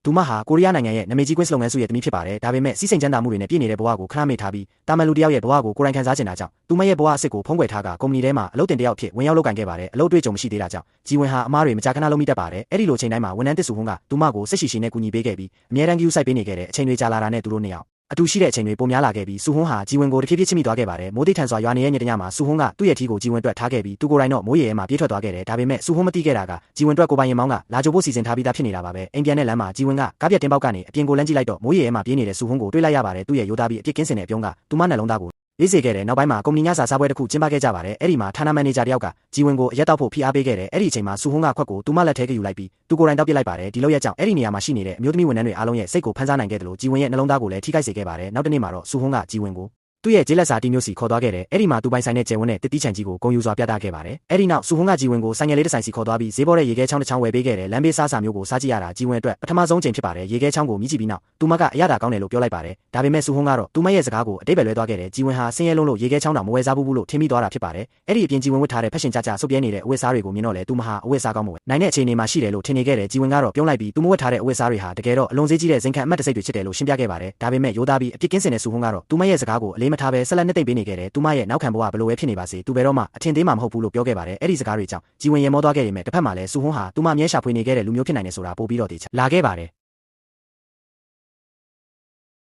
သူမဟာကိုရီးယားနိုင်ငံရဲ့နာမည်ကြီးကွင်းစလုပ်ငန်းစုရဲ့သမီးဖြစ်ပါတယ်ဒါပေမဲ့စီးစိမ်ချမ်းသာမှုတွေနဲ့ပြည့်နေတဲ့ဘဝကိုခဏမေ့ထားပြီးတာမန်လူတယောက်ရဲ့ဘဝကိုကိုယ်တိုင်ခံစားချင်တာကြောင့်သူမရဲ့ဘဝအစ်စ်ကိုဖုံးကွယ်ထားကကုမ္ပဏီထဲမှာအလုပ်တင်တယောက်ဖြစ်ဝင်ရောက်လုပ်ကိုင်ခဲ့ပါတယ်အလုပ်တွေ့ကြုံမရှိသေးတာကြောင့်ဂျီဝင်ဟာအမားတွေမကြာခဏလုပ်မိတတ်ပါတယ်အဲ့ဒီလိုချိန်တိုင်းမှာဝန်ထမ်းတစ်စုဟုံးကသူမကိုစိတ်ရှိရှိနဲ့ကူညီပေးခဲ့ပြီးအမြဲတမ်းဂရုစိုက်ပေးနေခဲ့တဲ့အချိန်တွေကြာလာတာနဲ့သူတို့နှစ်ယောက်အတူရှိတဲ့အချိန်တွေပိုများလာခဲ့ပြီးစုဟုံးဟာဂျီဝင်ကိုတဖြည်းဖြည်းချစ်မိသွားခဲ့ပါတယ်မိုးတိတ်ထန်စွာရွာနေရဲ့ညတညမှာစုဟုံးကသူ့ရဲ့ထီးကိုဂျီဝင်အတွက်ထားခဲ့ပြီးသူကိုယ်တိုင်တော့မိုးရေထဲမှာပြေးထွက်သွားခဲ့တယ်ဒါပေမဲ့စုဟုံးမသိခဲ့တာကဂျီဝင်အတွက်ကိုပိုင်ရင်မောင်းကလာကြိုဖို့စီစဉ်ထားပြီးသားဖြစ်နေတာပါပဲအိမ်ပြန်တဲ့လမ်းမှာဂျီဝင်ကကားပြတ်တင်းပေါက်ကနေအပြင်ကိုလမ်းကြည့်လိုက်တော့မိုးရေထဲမှာပြေးနေတဲ့စုဟုံးကိုတွေ့လိုက်ရပါတယ်သူ့ရဲ့ရိုးသားပြီးအပြစ်ကင်းစင်တဲ့အပြုံးကသူမနှလုံးသားကိုရေးစေခဲ့တယ်နောက်ပိုင်းမှာကုမ္ပဏီညစာစားပွဲတစ်ခုကျင်းပခဲ့ကြပါတယ်အဲ့ဒီမှာဌာနမန်နေဂျာတယောက်ကဂျီဝင်ကိုအရက်တောက်ဖို့ဖိအားပေးခဲ့တယ်အဲ့ဒီအချိန်မှာစုဟုံးကခွက်ကိုသူမလက်ထဲကယူလိုက်ပြီးသူကိုယ်တိုင်တောက်ပစ်လိုက်ပါတယ်ဒီလောက်ရက်ကြောင့်အဲ့ဒီနေရာမှာရှိနေတဲ့အမျိုးသမီးဝန်ထမ်းတွေအားလုံးရဲ့စိတ်ကိုဖန်ဆားနိုင်ခဲ့တယ်လို့ဂျီဝင်ရဲ့နှလုံးသားကိုလည်းထိခိုက်စေခဲ့ပါတယ်နောက်တစ်နေ့မှာတော့စုဟုံးကဂျီဝင်ကိုသူ့ရဲ့ဂျေးလက်စာတီမျိုးစီခေါ်သွားခဲ့တယ်အဲ့ဒီမှာသူပိုင်ဆိုင်တဲ့ကျယ်ဝန်းတဲ့တစ်တီးချန်ကြီးကိုဂုဏ်ယူစွာပြသခဲ့ပါတယ်အဲ့ဒီနောက်စုဟုံးကဂျီဝင်ကိုဆိုင်ငယ်လေးတစ်ဆိုင်စီခေါ်သွားပြီးဈေးပေါ်တဲ့ရေခဲချောင်းတစ်ချောင်းဝယ်ပေးခဲ့တယ်လမ်းဘေးစားစာမျိုးကိုစားကြည့်ရတာဂျီဝင်အတွက်ပထမဆုံးချိန်ဖြစ်ပါတယ်ရေခဲချောင်းကိုမြည်ကြည့်ပြီးနောက်သူမကအရသာကောင်းတယ်လို့ပြောလိုက်ပါတယ်ဒါပေမဲ့စုဟုံးကတော့သူမရဲ့စကားကိုအတိတ်ပဲလွဲသွားခဲ့တယ်ဂျီဝင်ဟာဆင်းရဲလုံးလို့ရေခဲချောင်းတောင်မဝယ်စားဘူးလို့ထင်မိသွားတာဖြစ်ပါတယ်အဲ့ဒီအပြင်ဂျီဝင်ဝတ်ထားတဲ့ဖက်ရှင်ကြကြဆုပ်ပြဲနေတဲ့အဝတ်စားတွေကိုမြင်တော့လေသူမဟာအဝတ်စားကောင်းမဝယ်နိုင်တဲ့အခြေအနေမှာရှိတယ်လို့ထင်နေခဲ့တယ်ဂျီဝင်ကတော့ပြုံးလိုက်ပြီးသူမဝတ်ထားတဲ့အဝတ်စားတွေဟာတကယ်တော့အလွန်ဈေးကြီးတဲ့ဇင်ခံအမှတ်တစိတ်တွေဖြစ်တယ်လို့ရှင်းပြခဲ့ပါတယ်ဒါပေမဲ့ရိုးသားပြီးအပြစ်ကင်းစင်တဲ့စုဟုံးကတော့သူမရဲ့စကားကိုအလေးမထားဘဲဆက်လက်နှစ်သိမ့်ပေးနေခဲ့တယ်သူမရဲ့နောက်ခံဘဝဘယ်လိုပဲဖြစ်နေပါစေသူဘယ်တော့မှအထင်သေးမှာမဟုတ်ဘူးလို့ပြောခဲ့ပါတယ်အဲ့ဒီစကားတွေကြောင့်ဂျီဝင်ရေမောသွားခဲ့ရမယ်တစ်ဖက်မှာလည်းစုဟုံးဟာသူမအမြဲရှာဖွေနေခဲ့တဲ့လူမျိုးဖြစ်နိုင်တယ်ဆိုတာပို့ပြီးတော့တေချာလာခဲ့ပါတယ်